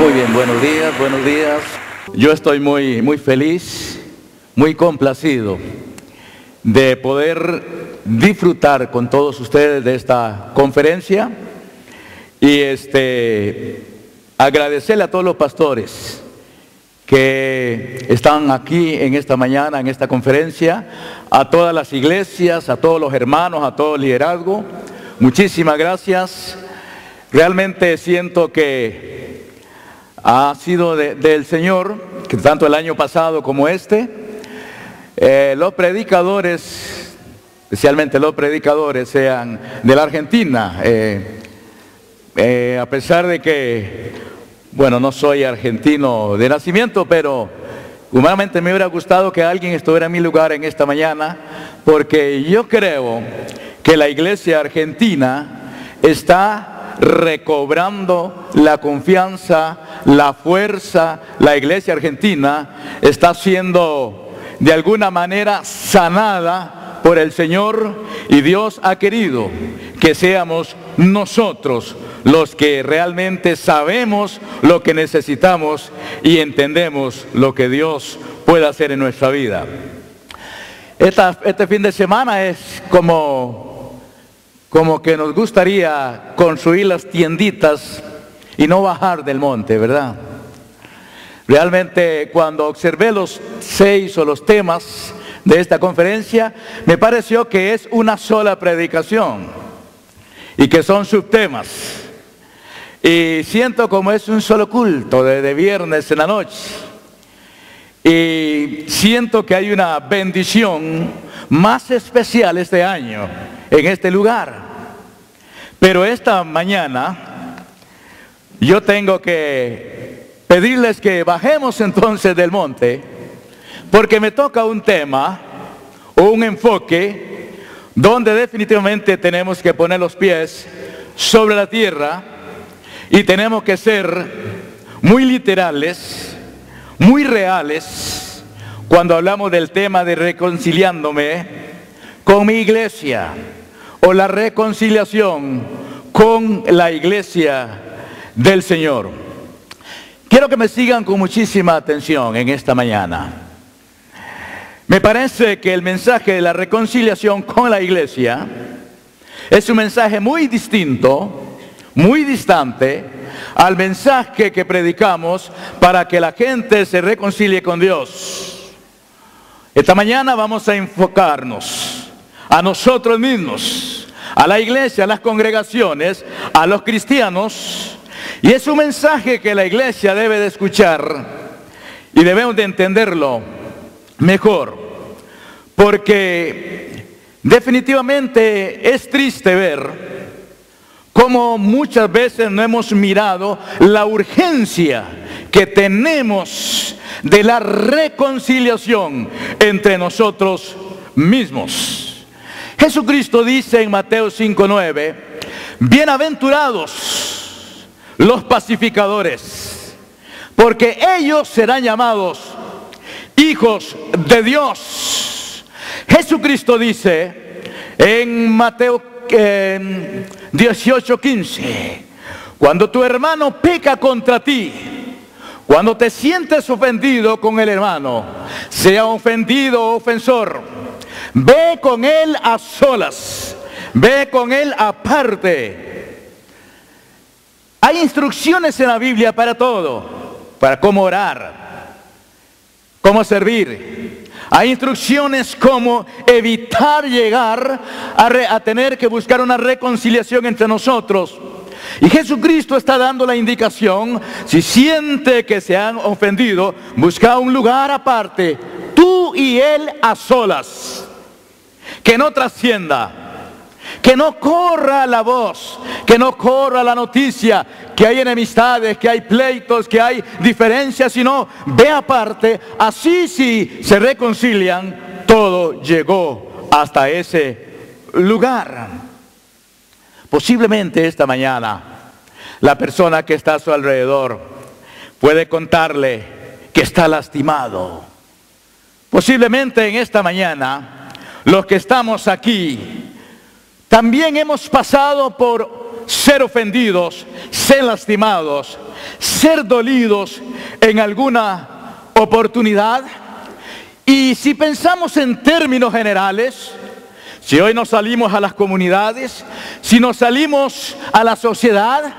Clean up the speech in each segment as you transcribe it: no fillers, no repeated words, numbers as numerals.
Muy bien, buenos días, buenos días. Yo estoy muy feliz, muy complacido de poder disfrutar con todos ustedes de esta conferencia y agradecerle a todos los pastores que están aquí en esta mañana, en esta conferencia, a todas las iglesias, a todos los hermanos, a todo el liderazgo. Muchísimas gracias. Realmente siento que ha sido del Señor, que tanto el año pasado como los predicadores, especialmente los predicadores, sean de la Argentina. A pesar de que, bueno, no soy argentino de nacimiento, pero humanamente me hubiera gustado que alguien estuviera en mi lugar en esta mañana, porque yo creo que la iglesia argentina está recobrando la confianza, la fuerza. La iglesia argentina está siendo de alguna manera sanada por el Señor, y Dios ha querido que seamos nosotros los que realmente sabemos lo que necesitamos y entendemos lo que Dios puede hacer en nuestra vida. Este fin de semana es como que nos gustaría construir las tienditas y no bajar del monte, ¿verdad? Realmente cuando observé los 6 o los temas de esta conferencia, me pareció que es una sola predicación y que son subtemas. Y siento como es un solo culto de viernes en la noche. Y siento que hay una bendición más especial este año en este lugar. Pero esta mañana yo tengo que pedirles que bajemos entonces del monte, porque me toca un tema o un enfoque donde definitivamente tenemos que poner los pies sobre la tierra y tenemos que ser muy literales, muy reales cuando hablamos del tema de reconciliándome con mi iglesia, o la reconciliación con la iglesia del Señor. Quiero que me sigan con muchísima atención en esta mañana. Me parece que el mensaje de la reconciliación con la iglesia es un mensaje muy distinto, muy distante al mensaje que predicamos para que la gente se reconcilie con Dios. Esta mañana vamos a enfocarnos a nosotros mismos, a la iglesia, a las congregaciones, a los cristianos, y es un mensaje que la iglesia debe de escuchar y debemos de entenderlo mejor, porque definitivamente es triste ver cómo muchas veces no hemos mirado la urgencia que tenemos de la reconciliación entre nosotros mismos. Jesucristo dice en Mateo 5:9, bienaventurados los pacificadores, porque ellos serán llamados hijos de Dios. Jesucristo dice en Mateo 18:15, cuando tu hermano peca contra ti, cuando te sientes ofendido con el hermano, sea ofendido o ofensor, ve con él a solas, ve con él aparte. Hay instrucciones en la Biblia para todo, para cómo orar, cómo servir. Hay instrucciones como evitar llegar a tener que buscar una reconciliación entre nosotros. Y Jesucristo está dando la indicación: si siente que se han ofendido, busca un lugar aparte, tú y él a solas. Que no trascienda, que no corra la voz, que no corra la noticia, que hay enemistades, que hay pleitos, que hay diferencias, sino ve aparte. Así, si se reconcilian, todo llegó hasta ese lugar. Posiblemente esta mañana la persona que está a su alrededor puede contarle que está lastimado. Posiblemente en esta mañana los que estamos aquí también hemos pasado por ser ofendidos, ser lastimados, ser dolidos en alguna oportunidad. Y si pensamos en términos generales, si hoy nos salimos a las comunidades, si nos salimos a la sociedad,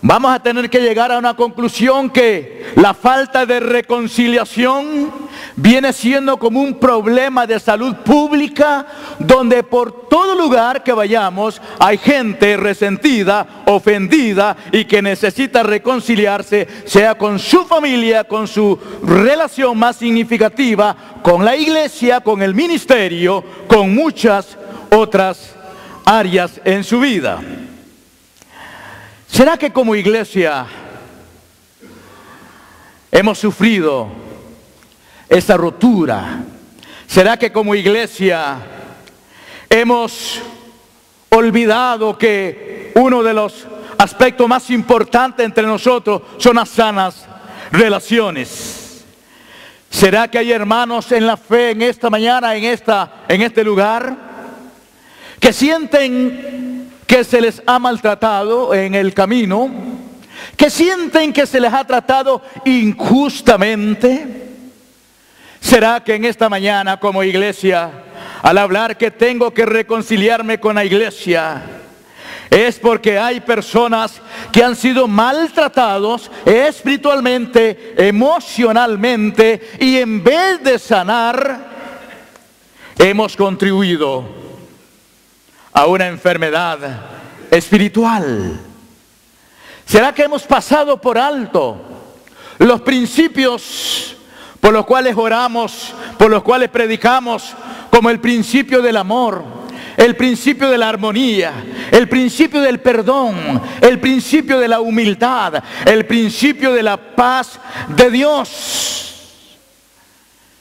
vamos a tener que llegar a una conclusión que la falta de reconciliación viene siendo como un problema de salud pública, donde por todo lugar que vayamos hay gente resentida, ofendida y que necesita reconciliarse, sea con su familia, con su relación más significativa, con la iglesia, con el ministerio, con muchas otras áreas en su vida. ¿Será que como iglesia hemos sufrido esa rotura? ¿Será que como iglesia hemos olvidado que uno de los aspectos más importantes entre nosotros son las sanas relaciones? ¿Será que hay hermanos en la fe en esta mañana, en este lugar, que sienten que se les ha maltratado en el camino, que sienten que se les ha tratado injustamente? ¿Será que en esta mañana como iglesia, al hablar que tengo que reconciliarme con la iglesia, es porque hay personas que han sido maltratados espiritualmente, emocionalmente, y en vez de sanar, hemos contribuido a una enfermedad espiritual? ¿Será que hemos pasado por alto los principios por los cuales oramos, por los cuales predicamos, como el principio del amor, el principio de la armonía, el principio del perdón, el principio de la humildad, el principio de la paz de Dios?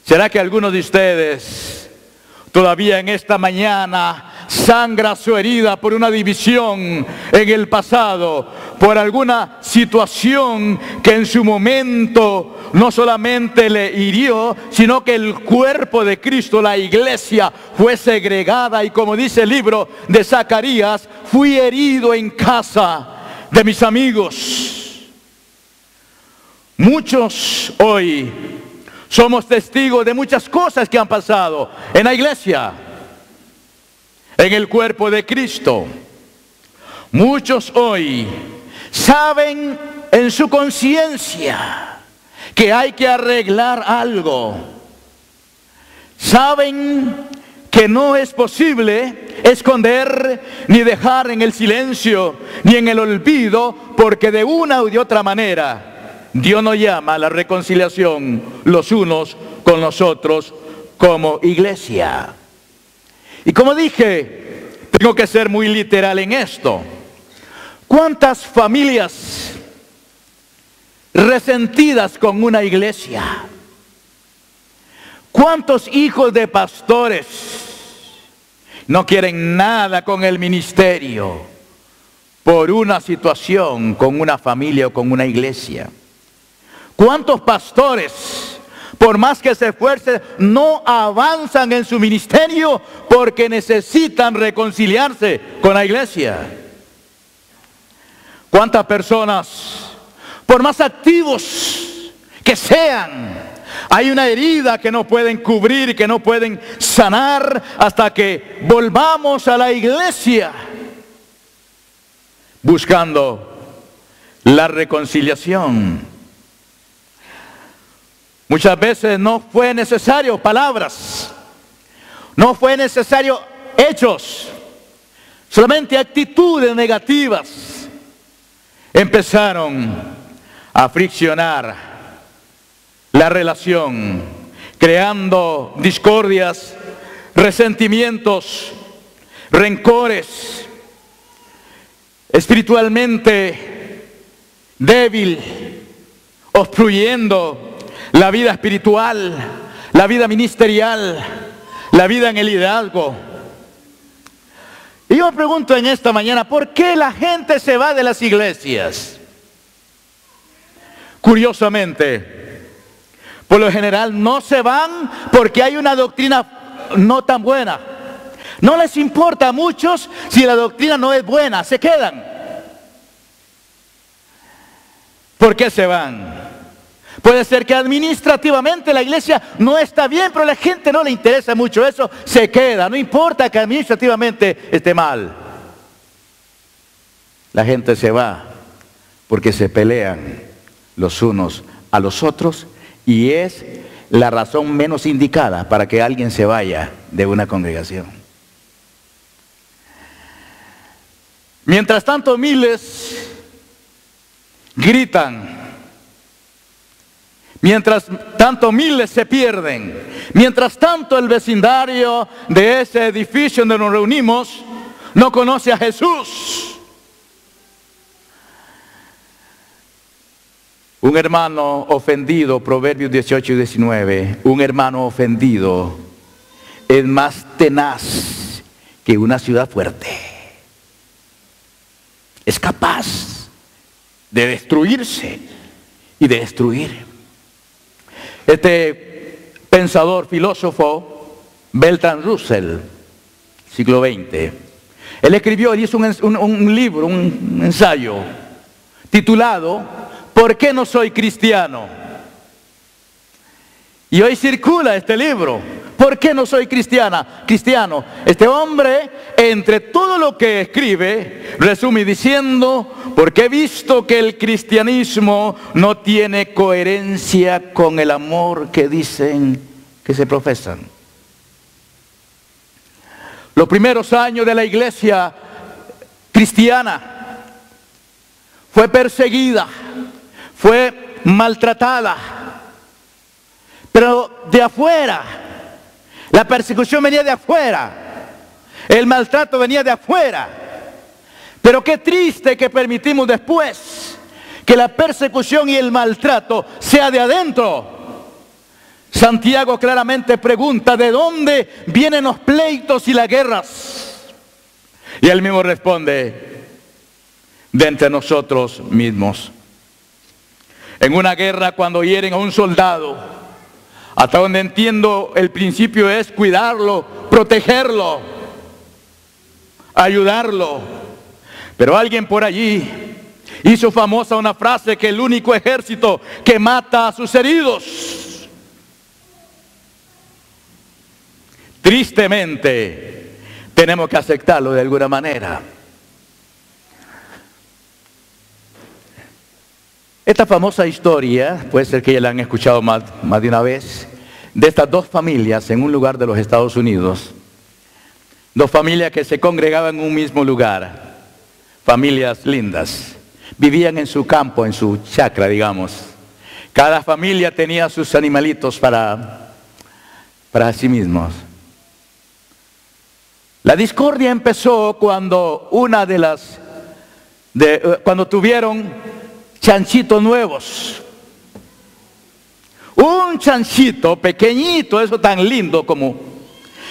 ¿Será que algunos de ustedes todavía en esta mañana sangra su herida por una división en el pasado, por alguna situación que en su momento no solamente le hirió, sino que el cuerpo de Cristo, la iglesia, fue segregada? Y como dice el libro de Zacarías, fui herido en casa de mis amigos. Muchos hoy somos testigos de muchas cosas que han pasado en la iglesia, en el cuerpo de Cristo. Muchos hoy saben en su conciencia que hay que arreglar algo. Saben que no es posible esconder ni dejar en el silencio ni en el olvido, porque de una u de otra manera Dios nos llama a la reconciliación los unos con los otros como iglesia. Y como dije, tengo que ser muy literal en esto. ¿Cuántas familias resentidas con una iglesia? ¿Cuántos hijos de pastores no quieren nada con el ministerio por una situación con una familia o con una iglesia? ¿Cuántos pastores, por más que se esfuercen, no avanzan en su ministerio porque necesitan reconciliarse con la iglesia? ¿Cuántas personas, por más activos que sean, hay una herida que no pueden cubrir y que no pueden sanar hasta que volvamos a la iglesia buscando la reconciliación? Muchas veces no fue necesario palabras, no fue necesario hechos, solamente actitudes negativas empezaron a friccionar la relación, creando discordias, resentimientos, rencores. Espiritualmente débil, obstruyendo la vida espiritual, la vida ministerial, la vida en el liderazgo. Y yo me pregunto en esta mañana, ¿por qué la gente se va de las iglesias? Curiosamente, por lo general no se van porque hay una doctrina no tan buena. No les importa a muchos si la doctrina no es buena, se quedan. ¿Por qué se van? Puede ser que administrativamente la iglesia no está bien, pero a la gente no le interesa mucho eso, se queda, no importa que administrativamente esté mal. La gente se va porque se pelean los unos a los otros y es la razón menos indicada para que alguien se vaya de una congregación. Mientras tanto, miles gritan. Mientras tanto, miles se pierden. Mientras tanto, el vecindario de ese edificio donde nos reunimos no conoce a Jesús. Un hermano ofendido, Proverbios 18 y 19, un hermano ofendido es más tenaz que una ciudad fuerte. Es capaz de destruirse y de destruir. Este pensador, filósofo, Bertrand Russell, siglo XX, él escribió, él hizo un libro, un ensayo, titulado ¿Por qué no soy cristiano? Y hoy circula este libro. ¿Por qué no soy cristiano? Este hombre, entre todo lo que escribe, resume diciendo, porque he visto que el cristianismo no tiene coherencia con el amor que dicen que se profesan. Los primeros años de la iglesia cristiana fue perseguida, fue maltratada, pero de afuera. La persecución venía de afuera. El maltrato venía de afuera. Pero qué triste que permitimos después que la persecución y el maltrato sea de adentro. Santiago claramente pregunta, ¿de dónde vienen los pleitos y las guerras? Y él mismo responde, de entre nosotros mismos. En una guerra, cuando hieren a un soldado, hasta donde entiendo, el principio es cuidarlo, protegerlo, ayudarlo. Pero alguien por allí hizo famosa una frase, que el único ejército que mata a sus heridos. Tristemente, tenemos que aceptarlo de alguna manera. Esta famosa historia, puede ser que ya la han escuchado más de una vez, de estas dos familias en un lugar de los Estados Unidos. Dos familias que se congregaban en un mismo lugar. Familias lindas. Vivían en su campo, en su chacra, digamos. Cada familia tenía sus animalitos para sí mismos. La discordia empezó cuando cuando tuvieron chanchitos nuevos. Un chanchito pequeñito, eso tan lindo como,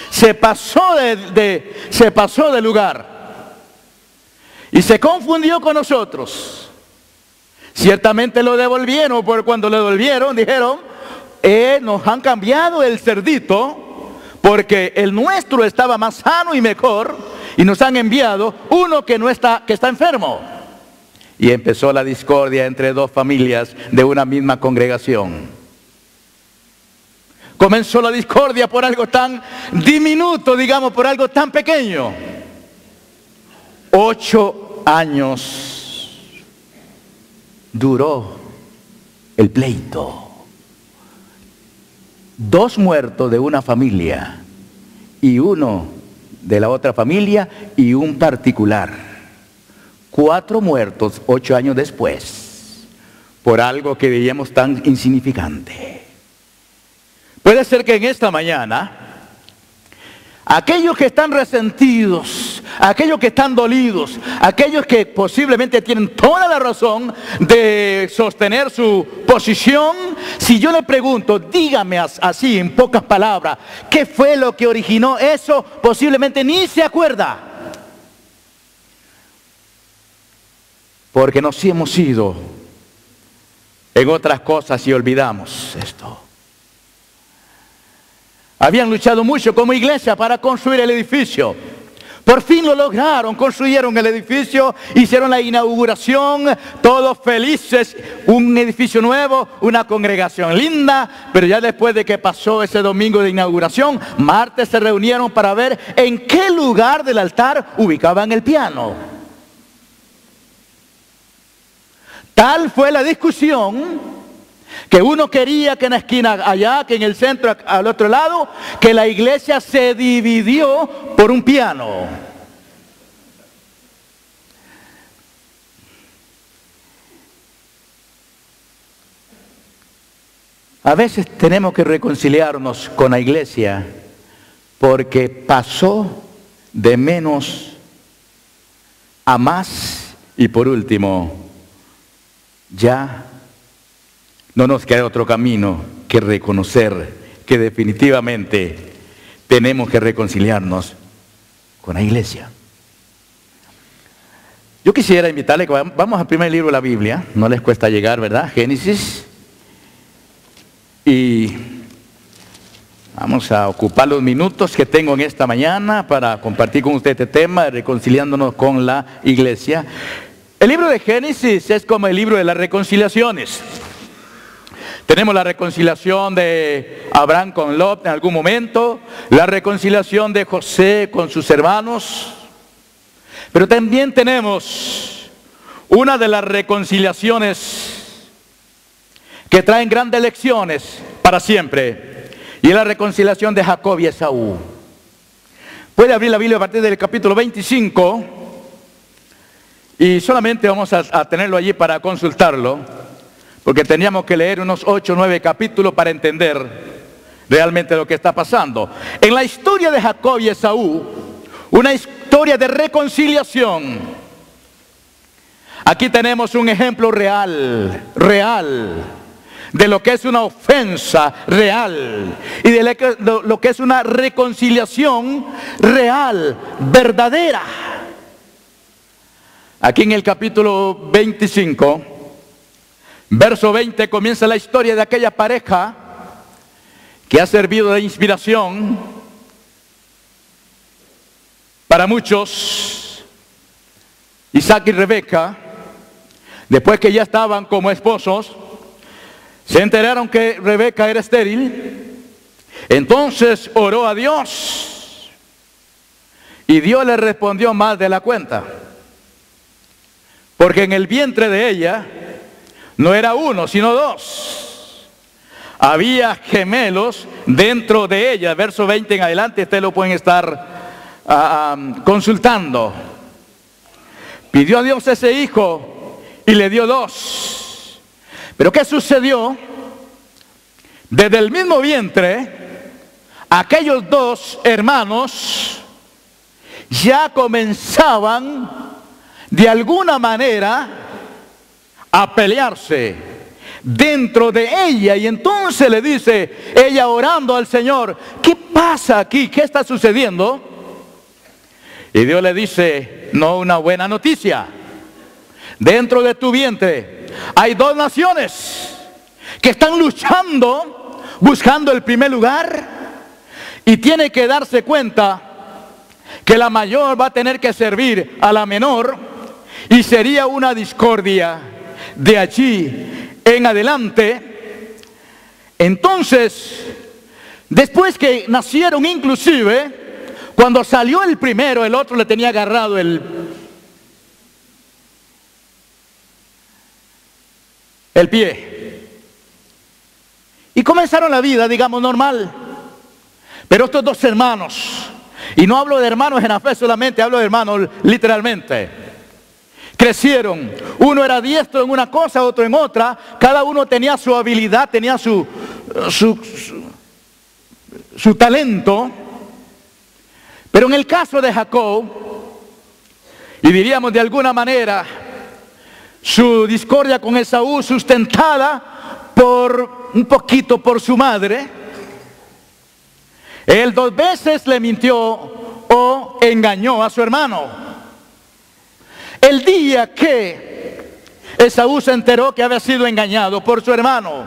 se pasó de lugar y se confundió con nosotros. Ciertamente lo devolvieron, porque cuando lo devolvieron dijeron, nos han cambiado el cerdito porque el nuestro estaba más sano y mejor, y nos han enviado uno que está enfermo. Y empezó la discordia entre dos familias de una misma congregación. Comenzó la discordia por algo tan diminuto, digamos, por algo tan pequeño. 8 años duró el pleito. 2 muertos de una familia y 1 de la otra familia y un particular. 4 muertos 8 años después, por algo que veíamos tan insignificante. Puede ser que en esta mañana, aquellos que están resentidos, aquellos que están dolidos, aquellos que posiblemente tienen toda la razón de sostener su posición, si yo le pregunto, dígame así en pocas palabras, ¿qué fue lo que originó eso? Posiblemente ni se acuerda. Porque nos hemos ido en otras cosas y olvidamos esto. Habían luchado mucho como iglesia para construir el edificio. Por fin lo lograron, construyeron el edificio, hicieron la inauguración, todos felices, un edificio nuevo, una congregación linda, pero ya después de que pasó ese domingo de inauguración, martes se reunieron para ver en qué lugar del altar ubicaban el piano. Tal fue la discusión que uno quería que en la esquina allá, que en el centro al otro lado, que la iglesia se dividió por un piano. A veces tenemos que reconciliarnos con la iglesia porque pasó de menos a más y por último ya no nos queda otro camino que reconocer que definitivamente tenemos que reconciliarnos con la iglesia. Yo quisiera invitarle que vamos al primer libro de la Biblia, no les cuesta llegar, ¿verdad? Génesis. Y vamos a ocupar los minutos que tengo en esta mañana para compartir con usted este tema de reconciliándonos con la iglesia. El libro de Génesis es como el libro de las reconciliaciones. Tenemos la reconciliación de Abraham con Lot en algún momento, la reconciliación de José con sus hermanos, pero también tenemos una de las reconciliaciones que traen grandes lecciones para siempre, y es la reconciliación de Jacob y Esaú. Puede abrir la Biblia a partir del capítulo 25, y solamente vamos a tenerlo allí para consultarlo, porque teníamos que leer unos 8 o 9 capítulos para entender realmente lo que está pasando. En la historia de Jacob y Esaú, una historia de reconciliación. Aquí tenemos un ejemplo real de lo que es una ofensa real y de lo que es una reconciliación real, verdadera. Aquí en el capítulo 25, verso 20, comienza la historia de aquella pareja que ha servido de inspiración para muchos, Isaac y Rebeca. Después que ya estaban como esposos, se enteraron que Rebeca era estéril. Entonces oró a Dios y Dios le respondió más de la cuenta, porque en el vientre de ella no era uno, sino dos. Había gemelos dentro de ella. Verso 20 en adelante, ustedes lo pueden estar consultando. Pidió a Dios ese hijo y le dio dos. Pero ¿qué sucedió? Desde el mismo vientre, aquellos dos hermanos ya comenzaban de alguna manera a pelearse dentro de ella. Y entonces le dice ella orando al Señor: ¿qué pasa aquí? ¿Qué está sucediendo? Y Dios le dice: no, una buena noticia. Dentro de tu vientre hay dos naciones que están luchando, buscando el primer lugar, y tiene que darse cuenta que la mayor va a tener que servir a la menor, y sería una discordia de allí en adelante. Entonces, después que nacieron, inclusive, cuando salió el primero, el otro le tenía agarrado el pie. Y comenzaron la vida, digamos, normal. Pero estos dos hermanos, y no hablo de hermanos en la fe solamente, hablo de hermanos literalmente, crecieron. Uno era diestro en una cosa, otro en otra. Cada uno tenía su habilidad, tenía su talento. Pero en el caso de Jacob, y diríamos de alguna manera, su discordia con Esaú, sustentada por un poquito por su madre, él 2 veces le mintió o engañó a su hermano. El día que Esaú se enteró que había sido engañado por su hermano,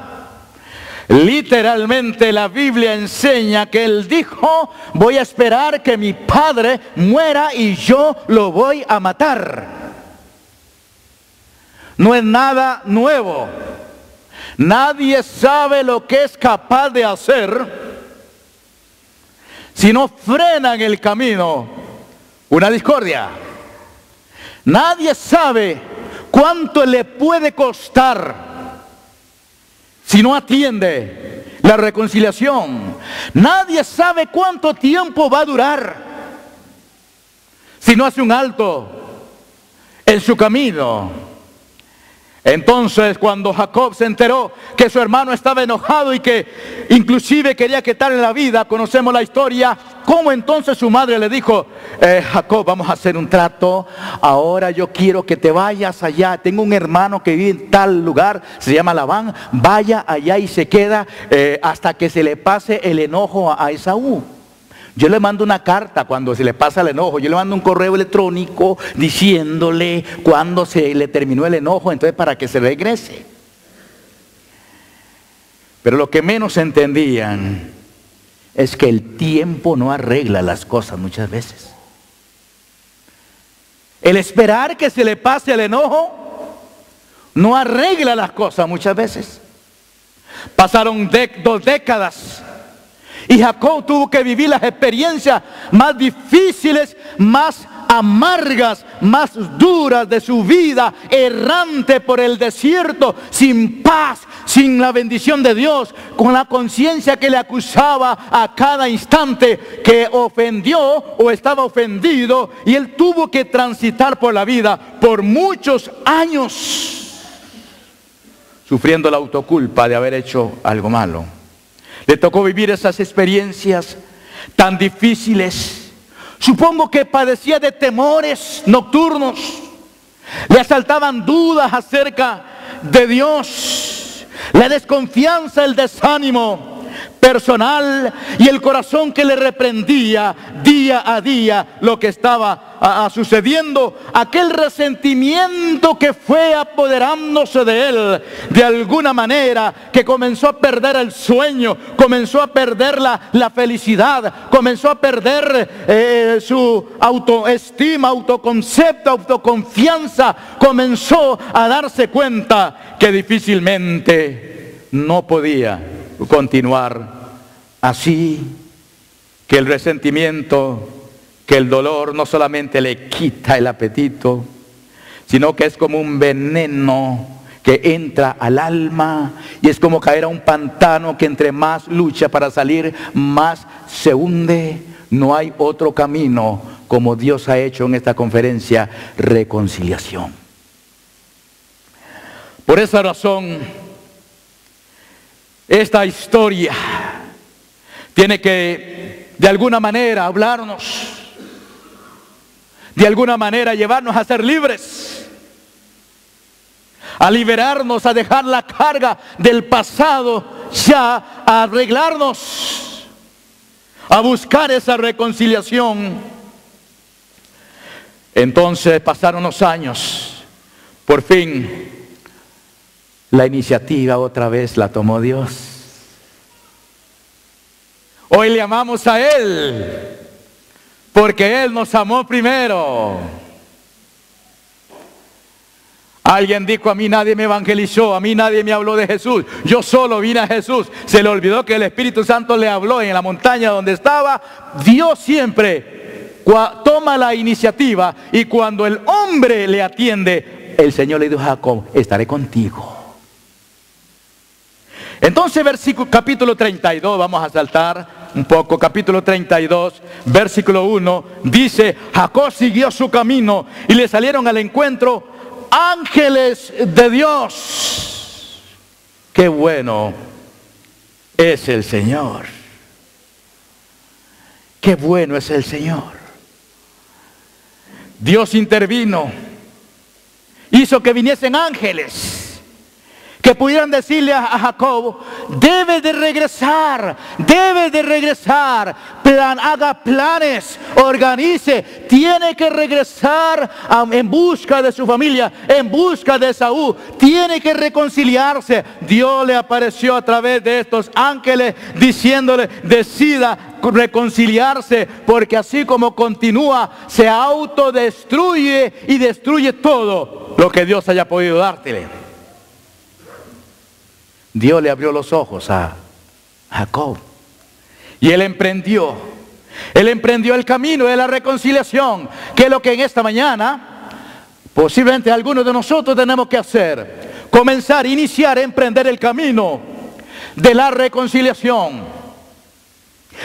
Literalmente la Biblia enseña que él dijo: voy a esperar que mi padre muera y yo lo voy a matar. No es nada nuevo. Nadie sabe lo que es capaz de hacer si no frena en el camino una discordia. Nadie sabe cuánto le puede costar si no atiende la reconciliación. Nadie sabe cuánto tiempo va a durar si no hace un alto en su camino. Entonces, cuando Jacob se enteró que su hermano estaba enojado y que inclusive quería quitarle la vida, conocemos la historia, cómo entonces su madre le dijo: Jacob, vamos a hacer un trato. Ahora yo quiero que te vayas allá. Tengo un hermano que vive en tal lugar, se llama Labán. Vaya allá y se queda hasta que se le pase el enojo a Esaú. Yo le mando una carta cuando se le pasa el enojo. Yo le mando un correo electrónico diciéndole cuando se le terminó el enojo, entonces para que se regrese. Pero lo que menos entendían es que el tiempo no arregla las cosas muchas veces. El esperar que se le pase el enojo no arregla las cosas muchas veces. Pasaron 2 décadas. Y Jacob tuvo que vivir las experiencias más difíciles, más amargas, más duras de su vida, errante por el desierto, sin paz, sin la bendición de Dios, con la conciencia que le acusaba a cada instante que ofendió o estaba ofendido, y él tuvo que transitar por la vida por muchos años, sufriendo la autoculpa de haber hecho algo malo. Le tocó vivir esas experiencias tan difíciles. Supongo que padecía de temores nocturnos. Le asaltaban dudas acerca de Dios. La desconfianza, el desánimo personal y el corazón que le reprendía día a día lo que estaba sucediendo. Aquel resentimiento que fue apoderándose de él de alguna manera, que comenzó a perder el sueño, comenzó a perder la felicidad, comenzó a perder su autoestima, autoconcepto, autoconfianza. Comenzó a darse cuenta que difícilmente no podía continuar así, que el resentimiento, que el dolor no solamente le quita el apetito, sino que es como un veneno que entra al alma y es como caer a un pantano que entre más lucha para salir, más se hunde. No hay otro camino, como Dios ha hecho en esta conferencia, reconciliación. Por esa razón, esta historia tiene que de alguna manera hablarnos, de alguna manera llevarnos a ser libres, a liberarnos, a dejar la carga del pasado ya, a arreglarnos, a buscar esa reconciliación. Entonces pasaron los años, por fin la iniciativa otra vez la tomó Dios. Hoy le amamos a Él porque Él nos amó primero. Alguien dijo: a mí nadie me evangelizó, a mí nadie me habló de Jesús, yo solo vine a Jesús. Se le olvidó que el Espíritu Santo le habló en la montaña donde estaba. Dios siempre toma la iniciativa, y cuando el hombre le atiende, el Señor le dijo a Jacob: estaré contigo. Entonces, capítulo 32, vamos a saltar un poco, capítulo 32, versículo 1, dice: Jacob siguió su camino y le salieron al encuentro ángeles de Dios. Qué bueno es el Señor. Qué bueno es el Señor. Dios intervino, hizo que viniesen ángeles que pudieran decirle a Jacob: debe de regresar, haga planes, organice, tiene que regresar en busca de su familia, en busca de Esaú, tiene que reconciliarse. Dios le apareció a través de estos ángeles diciéndole: decida reconciliarse, porque así como continúa, se autodestruye y destruye todo lo que Dios haya podido dártele. Dios le abrió los ojos a Jacob y él emprendió el camino de la reconciliación, que es lo que en esta mañana posiblemente algunos de nosotros tenemos que hacer: comenzar, iniciar, emprender el camino de la reconciliación.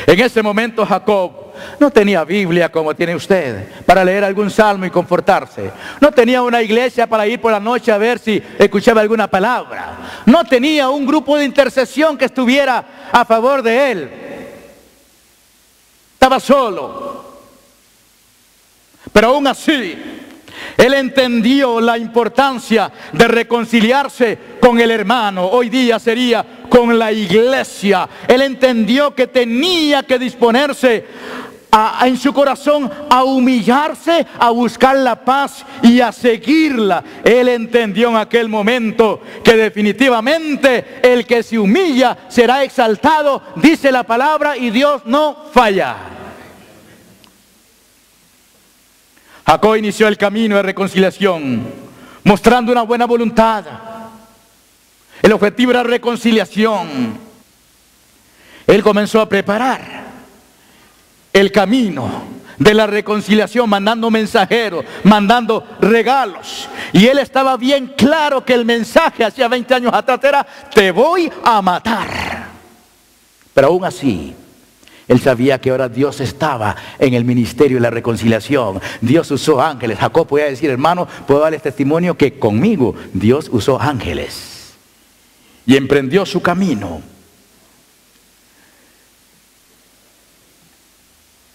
En ese momento Jacob no tenía Biblia como tiene usted para leer algún salmo y confortarse. No tenía una iglesia para ir por la noche a ver si escuchaba alguna palabra. No tenía un grupo de intercesión que estuviera a favor de él. Estaba solo. Pero aún así, él entendió la importancia de reconciliarse con el hermano. Hoy día sería con la iglesia. Él entendió que tenía que disponerse en su corazón a humillarse, a buscar la paz y a seguirla. Él entendió en aquel momento que definitivamente el que se humilla será exaltado, dice la palabra, y Dios no falla. Jacob inició el camino de reconciliación mostrando una buena voluntad. El objetivo era reconciliación. Él comenzó a preparar el camino de la reconciliación, mandando mensajeros, mandando regalos. Y él estaba bien claro que el mensaje hacía 20 años atrás era: te voy a matar. Pero aún así, él sabía que ahora Dios estaba en el ministerio de la reconciliación. Dios usó ángeles. Jacob podía decir: hermano, puedo darles testimonio que conmigo Dios usó ángeles. Y emprendió su camino.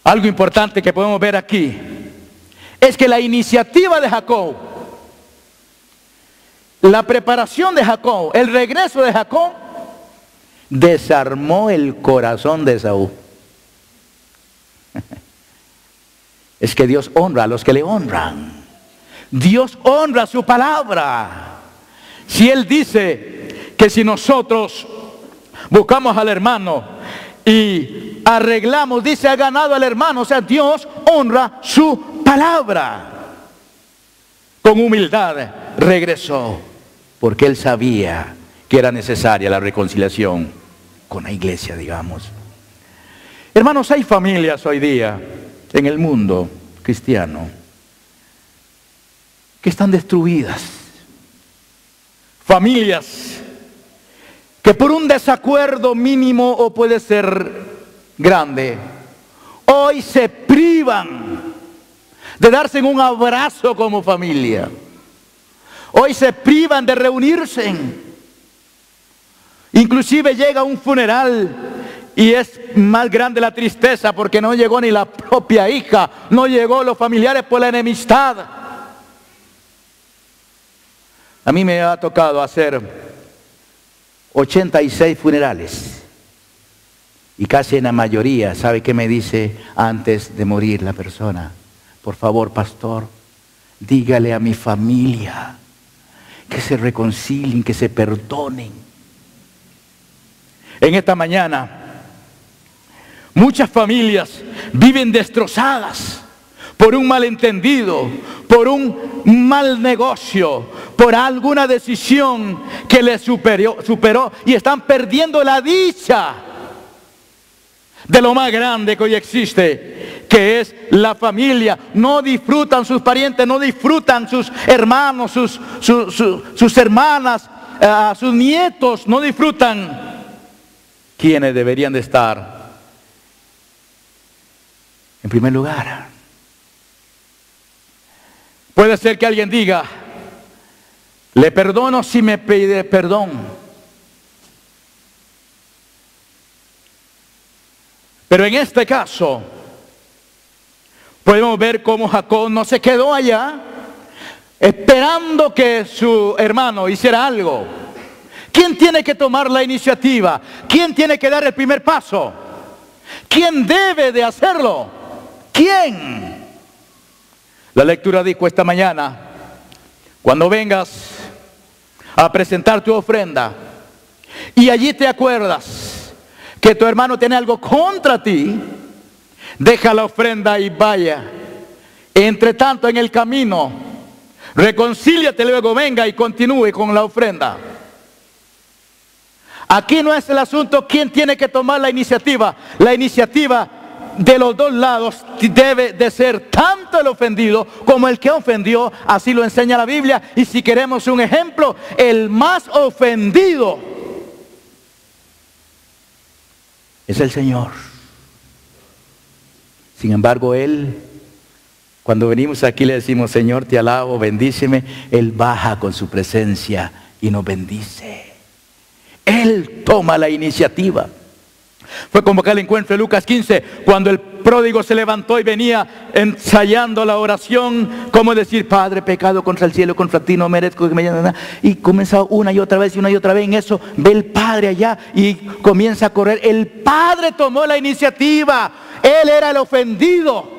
Algo importante que podemos ver aquí es que la iniciativa de Jacob, la preparación de Jacob, el regreso de Jacob, desarmó el corazón de Esaú. Es que Dios honra a los que le honran. Dios honra su palabra. Si Él dice que si nosotros buscamos al hermano y arreglamos, dice, ha ganado al hermano, o sea, Dios honra su palabra. Con humildad regresó, porque él sabía que era necesaria la reconciliación con la iglesia, digamos. Hermanos, hay familias hoy día en el mundo cristiano que están destruidas. Familias que por un desacuerdo mínimo o puede ser grande, hoy se privan de darse un abrazo como familia. Hoy se privan de reunirse. Inclusive llega un funeral y es más grande la tristeza porque no llegó ni la propia hija, no llegó los familiares por la enemistad. A mí me ha tocado hacer 86 funerales y casi en la mayoría, ¿sabe qué me dice antes de morir la persona? Por favor, pastor, dígale a mi familia que se reconcilien, que se perdonen. En esta mañana, muchas familias viven destrozadas por un malentendido, por un mal negocio, por alguna decisión que les superó y están perdiendo la dicha de lo más grande que hoy existe, que es la familia. No disfrutan sus parientes, no disfrutan sus hermanos, sus hermanas, sus nietos, no disfrutan. ¿Quiénes deberían de estar en primer lugar? Puede ser que alguien diga: le perdono si me pide perdón. Pero en este caso, podemos ver cómo Jacob no se quedó allá esperando que su hermano hiciera algo. ¿Quién tiene que tomar la iniciativa? ¿Quién tiene que dar el primer paso? ¿Quién debe de hacerlo? ¿Quién? La lectura dijo esta mañana, cuando vengas a presentar tu ofrenda y allí te acuerdas que tu hermano tiene algo contra ti, deja la ofrenda y vaya. Entre tanto, en el camino, reconcíliate, luego venga y continúe con la ofrenda. Aquí no es el asunto quién tiene que tomar la iniciativa. La iniciativa de los dos lados debe de ser tanto el ofendido como el que ofendió. Así lo enseña la Biblia. Y si queremos un ejemplo, el más ofendido es el Señor. Sin embargo, Él, cuando venimos aquí le decimos, Señor, te alabo, bendíceme, Él baja con su presencia y nos bendice. Él toma la iniciativa. Fue como aquel encuentro de Lucas 15, cuando el pródigo se levantó y venía ensayando la oración, como decir, Padre, pecado contra el cielo, contra ti no merezco que me llamen nada. Y comenzó una y otra vez, en eso ve el Padre allá y comienza a correr. El Padre tomó la iniciativa. Él era el ofendido.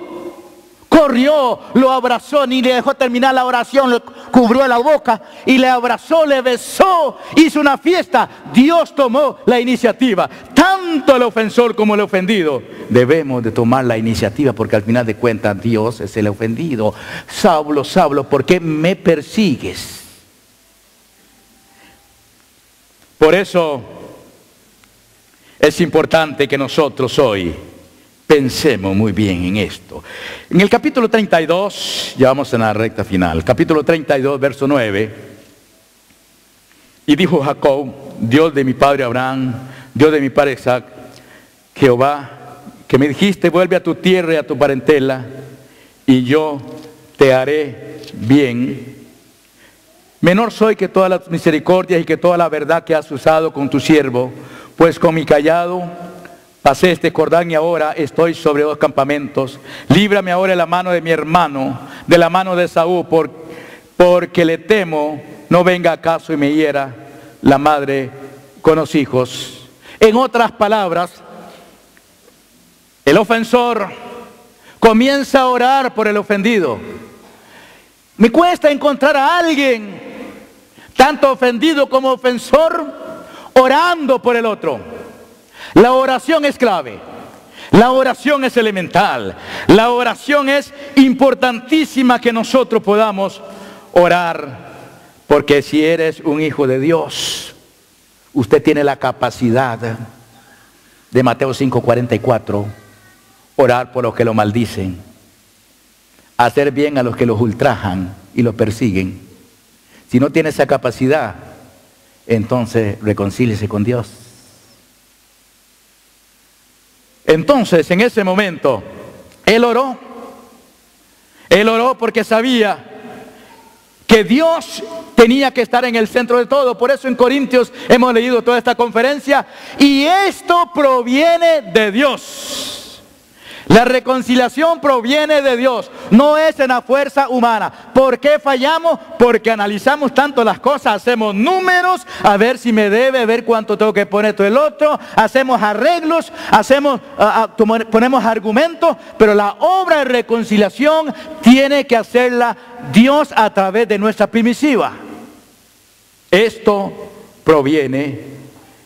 Corrió, lo abrazó, ni le dejó terminar la oración, le cubrió la boca y le abrazó, le besó, hizo una fiesta. Dios tomó la iniciativa. Tanto el ofensor como el ofendido debemos de tomar la iniciativa, porque al final de cuentas Dios es el ofendido. Saulo, Saulo, ¿por qué me persigues? Por eso es importante que nosotros hoy pensemos muy bien en esto. En el capítulo 32, ya vamos en la recta final, capítulo 32, verso 9. Y dijo Jacob, Dios de mi padre Abraham, Dios de mi padre Isaac, Jehová, que me dijiste, vuelve a tu tierra y a tu parentela, y yo te haré bien. Menor soy que todas las misericordias y que toda la verdad que has usado con tu siervo, pues con mi callado pasé este Jordán y ahora estoy sobre 2 campamentos. Líbrame ahora de la mano de mi hermano, de la mano de Saúl, porque le temo, no venga acaso y me hiera la madre con los hijos. En otras palabras, el ofensor comienza a orar por el ofendido. Me cuesta encontrar a alguien, tanto ofendido como ofensor, orando por el otro. La oración es clave, la oración es elemental, la oración es importantísima que nosotros podamos orar, porque si eres un hijo de Dios, usted tiene la capacidad de Mateo 5:44, orar por los que lo maldicen, hacer bien a los que los ultrajan y los persiguen. Si no tiene esa capacidad, entonces reconcíliese con Dios. Entonces, en ese momento, él oró porque sabía que Dios tenía que estar en el centro de todo. Por eso en Corintios hemos leído toda esta conferencia, y esto proviene de Dios. La reconciliación proviene de Dios, no es en la fuerza humana. ¿Por qué fallamos? Porque analizamos tanto las cosas, hacemos números, a ver si me debe, a ver cuánto tengo que poner todo el otro, hacemos arreglos, ponemos argumentos, pero la obra de reconciliación tiene que hacerla Dios a través de nuestra primiciva. Esto proviene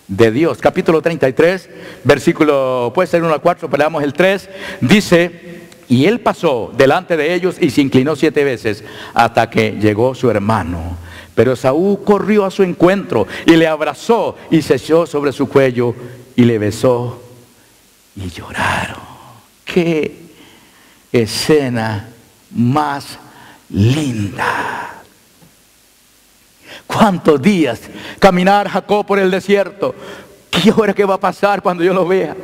de Dios. Capítulo 33, versículo, puede ser 1 al 4, pero leamos el 3, dice, y él pasó delante de ellos y se inclinó 7 veces hasta que llegó su hermano. Pero Saúl corrió a su encuentro y le abrazó y se echó sobre su cuello y le besó y lloraron. ¡Qué escena más linda! ¿Cuántos días caminar Jacob por el desierto? ¿Qué hora que va a pasar cuando yo lo vea?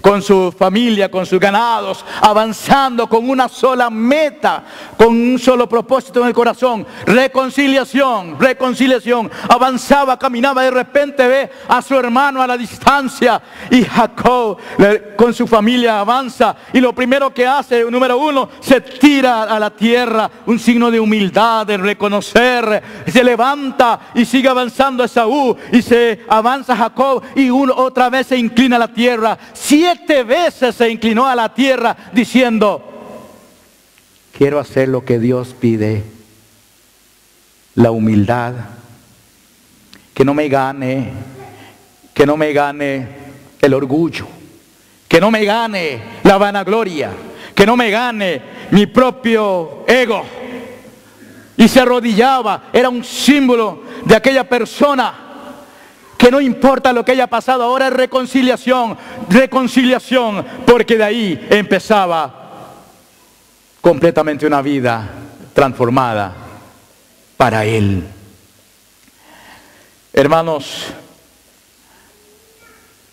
Con su familia, con sus ganados, avanzando con una sola meta, con un solo propósito en el corazón. Reconciliación, reconciliación. Avanzaba, caminaba, de repente ve a su hermano a la distancia. Y Jacob con su familia avanza. Y lo primero que hace, número uno, se tira a la tierra. Un signo de humildad, de reconocer. Se levanta y sigue avanzando Esaú. Y se avanza Jacob y otra vez se inclina a la tierra. 7 veces se inclinó a la tierra diciendo: quiero hacer lo que Dios pide. La humildad. Que no me gane el orgullo. Que no me gane la vanagloria. Que no me gane mi propio ego. Y se arrodillaba. Era un símbolo de aquella persona que no importa lo que haya pasado, ahora es reconciliación, reconciliación, porque de ahí empezaba completamente una vida transformada para él. Hermanos,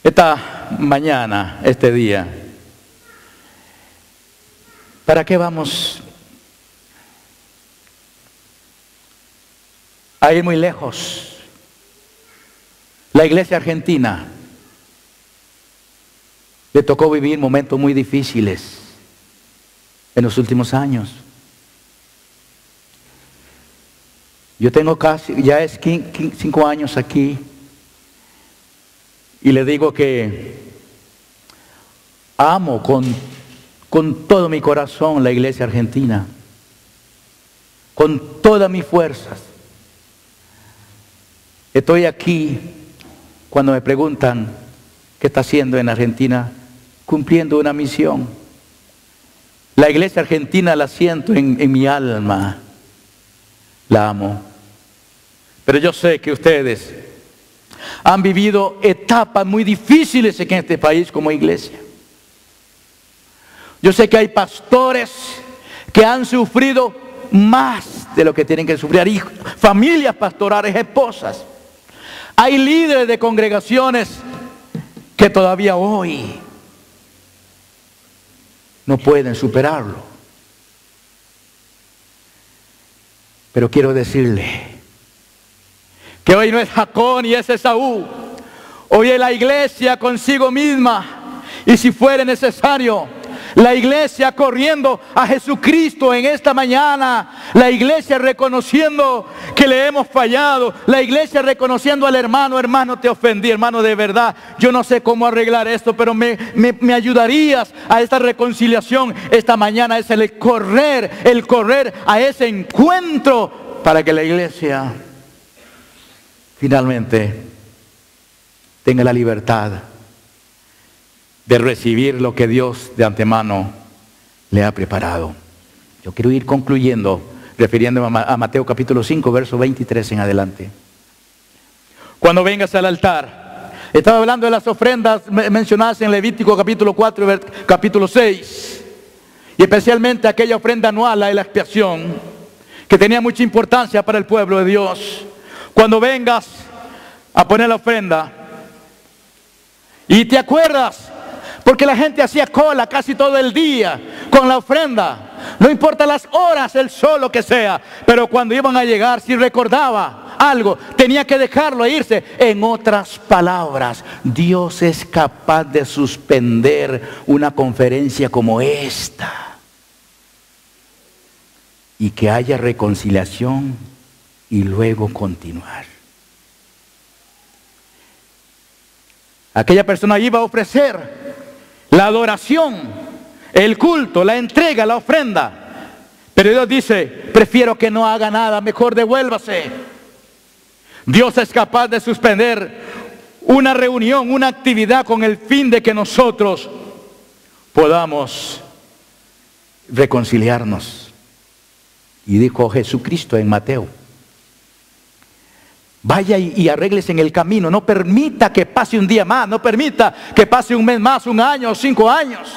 esta mañana, este día, ¿para qué vamos a ir muy lejos? La iglesia argentina le tocó vivir momentos muy difíciles en los últimos años. Yo tengo ya es 5 años aquí y le digo que amo con todo mi corazón la iglesia argentina, con todas mis fuerzas. Estoy aquí. Cuando me preguntan qué está haciendo en Argentina, cumpliendo una misión. La iglesia argentina la siento en mi alma, la amo. Pero yo sé que ustedes han vivido etapas muy difíciles en este país como iglesia. Yo sé que hay pastores que han sufrido más de lo que tienen que sufrir, hijos, familias pastorales, esposas. Hay líderes de congregaciones que todavía hoy no pueden superarlo. Pero quiero decirle que hoy no es Jacob ni es Esaú. Hoy es la iglesia consigo misma. Y si fuera necesario, la iglesia corriendo a Jesucristo en esta mañana. La iglesia reconociendo que le hemos fallado. La iglesia reconociendo al hermano: hermano, te ofendí, hermano, de verdad. Yo no sé cómo arreglar esto, pero me ayudarías a esta reconciliación. Esta mañana es el correr a ese encuentro para que la iglesia finalmente tenga la libertad de recibir lo que Dios de antemano le ha preparado. Yo quiero ir concluyendo, refiriéndome a Mateo capítulo 5, verso 23 en adelante. Cuando vengas al altar, estaba hablando de las ofrendas mencionadas en Levítico capítulo 4, capítulo 6, y especialmente aquella ofrenda anual, la de la expiación, que tenía mucha importancia para el pueblo de Dios. Cuando vengas a poner la ofrenda, y te acuerdas, porque la gente hacía cola casi todo el día con la ofrenda. No importa las horas, el sol, lo que sea. Pero cuando iban a llegar, si recordaba algo, tenía que dejarlo e irse. En otras palabras, Dios es capaz de suspender una conferencia como esta. Y que haya reconciliación y luego continuar. Aquella persona iba a ofrecer la adoración, el culto, la entrega, la ofrenda. Pero Dios dice: prefiero que no haga nada, mejor devuélvase. Dios es capaz de suspender una reunión, una actividad con el fin de que nosotros podamos reconciliarnos. Y dijo Jesucristo en Mateo: vaya y arréglese en el camino. No permita que pase un día más. No permita que pase un mes más, un año, 5 años.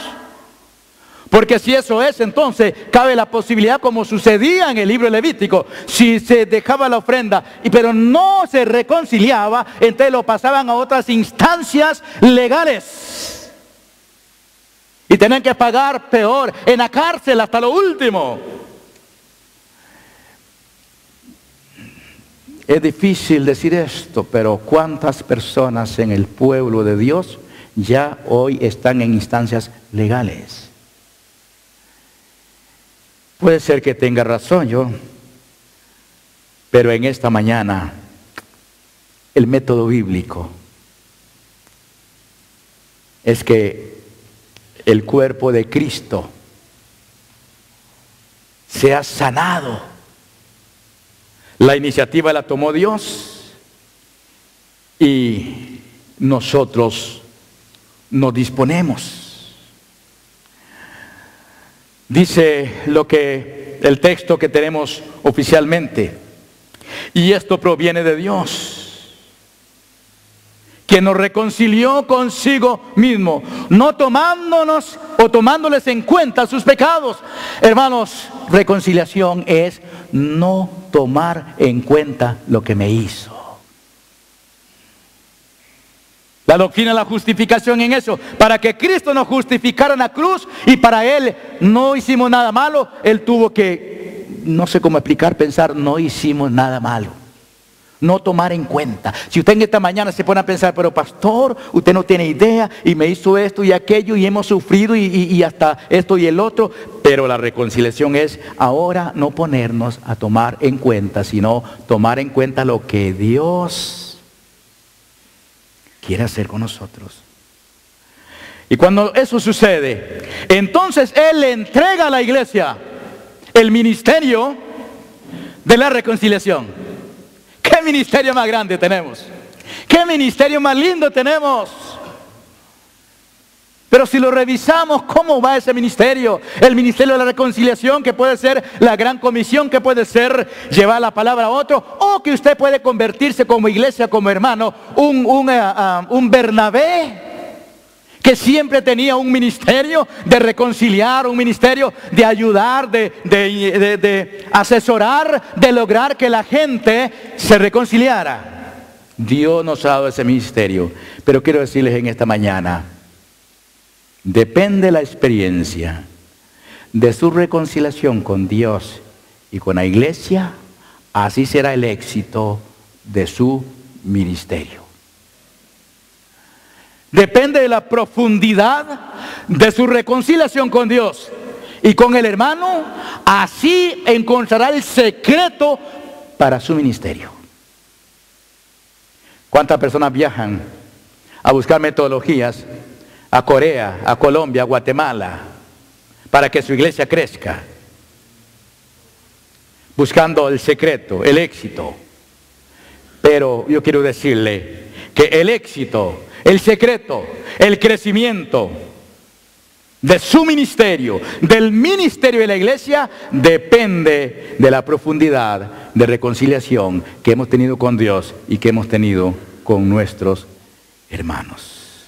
Porque si eso es, entonces cabe la posibilidad, como sucedía en el libro de Levítico, si se dejaba la ofrenda, pero no se reconciliaba, entonces lo pasaban a otras instancias legales. Y tenían que pagar peor, en la cárcel hasta lo último. Es difícil decir esto, pero ¿cuántas personas en el pueblo de Dios ya hoy están en instancias legales? Puede ser que tenga razón yo, pero en esta mañana el método bíblico es que el cuerpo de Cristo sea sanado. La iniciativa la tomó Dios y nosotros nos disponemos. Dice el texto que tenemos oficialmente, y esto proviene de Dios, quien nos reconcilió consigo mismo, no tomándonos o tomándoles en cuenta sus pecados. Hermanos, reconciliación es no tomar en cuenta lo que me hizo. La doctrina de la justificación en eso, para que Cristo nos justificara en la cruz y para Él no hicimos nada malo, Él tuvo que, no sé cómo explicar, pensar, no hicimos nada malo. No tomar en cuenta. Si usted en esta mañana se pone a pensar, pero pastor, usted no tiene idea y me hizo esto y aquello y hemos sufrido y hasta esto y el otro, pero la reconciliación es ahora no ponernos a tomar en cuenta, sino tomar en cuenta lo que Dios quiere hacer con nosotros. Y cuando eso sucede, entonces Él le entrega a la iglesia el ministerio de la reconciliación. ¿Qué ministerio más grande tenemos? ¿Qué ministerio más lindo tenemos? Pero si lo revisamos, ¿cómo va ese ministerio? El ministerio de la reconciliación, que puede ser la gran comisión, que puede ser llevar la palabra a otro, o que usted puede convertirse como iglesia, como hermano, un Bernabé, que siempre tenía un ministerio de reconciliar, un ministerio de ayudar, de asesorar, de lograr que la gente se reconciliara. Dios nos ha dado ese ministerio, pero quiero decirles en esta mañana, depende la experiencia de su reconciliación con Dios y con la iglesia, así será el éxito de su ministerio. Depende de la profundidad de su reconciliación con Dios y con el hermano, así encontrará el secreto para su ministerio. ¿Cuántas personas viajan a buscar metodologías a Corea, a Colombia, a Guatemala, para que su iglesia crezca? Buscando el secreto, el éxito. Pero yo quiero decirle que el éxito, el secreto, el crecimiento de su ministerio, del ministerio de la iglesia, depende de la profundidad de reconciliación que hemos tenido con Dios y que hemos tenido con nuestros hermanos.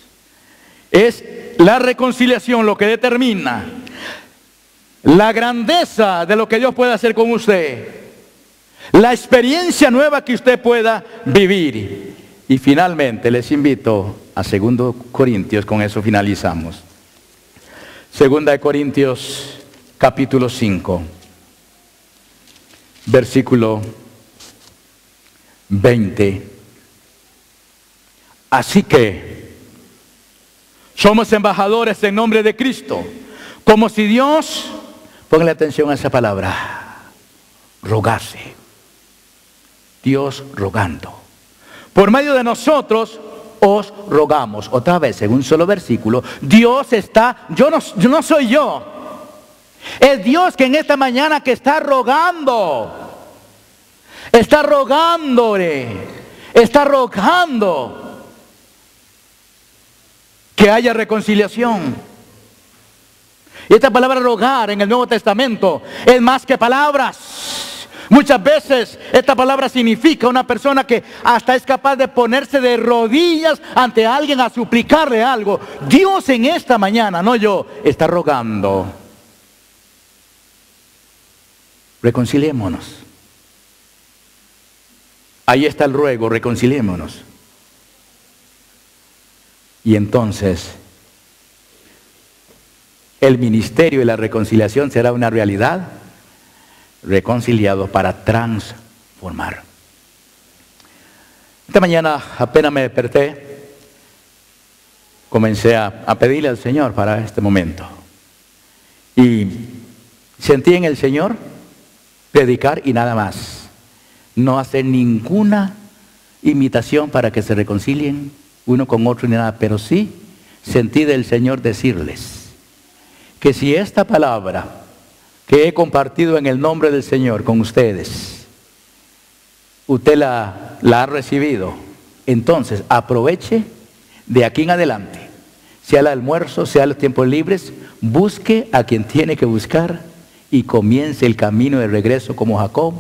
Es la reconciliación lo que determina la grandeza de lo que Dios puede hacer con usted, la experiencia nueva que usted pueda vivir. Y finalmente les invito a 2 Corintios, con eso finalizamos. 2 Corintios capítulo 5, versículo 20. Así que somos embajadores en nombre de Cristo, como si Dios, póngale atención a esa palabra, rogase. Dios rogando. Por medio de nosotros os rogamos. Otra vez, en un solo versículo, Dios está, yo no soy yo. Es Dios que en esta mañana que está rogando. Está rogándole. Está rogando que haya reconciliación. Y esta palabra rogar en el Nuevo Testamento es más que palabras. Muchas veces esta palabra significa una persona que hasta es capaz de ponerse de rodillas ante alguien a suplicarle algo. Dios en esta mañana, no yo, está rogando reconciliémonos. Ahí está el ruego, reconciliémonos. Y entonces, el ministerio de la reconciliación será una realidad, reconciliados para transformar. Esta mañana apenas me desperté, comencé a pedirle al Señor para este momento. Y sentí en el Señor predicar y nada más. No hacer ninguna imitación para que se reconcilien uno con otro ni nada, pero sí sentí del Señor decirles que si esta palabra que he compartido en el nombre del Señor con ustedes, usted la ha recibido, entonces aproveche de aquí en adelante, sea el almuerzo, sea los tiempos libres, busque a quien tiene que buscar y comience el camino de regreso como Jacob,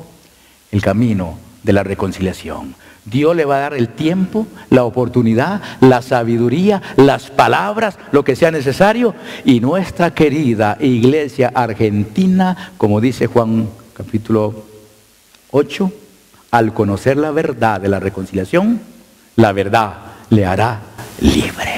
el camino de la reconciliación. Dios le va a dar el tiempo, la oportunidad, la sabiduría, las palabras, lo que sea necesario. Y nuestra querida iglesia argentina, como dice Juan capítulo 8, al conocer la verdad de la reconciliación, la verdad le hará libre.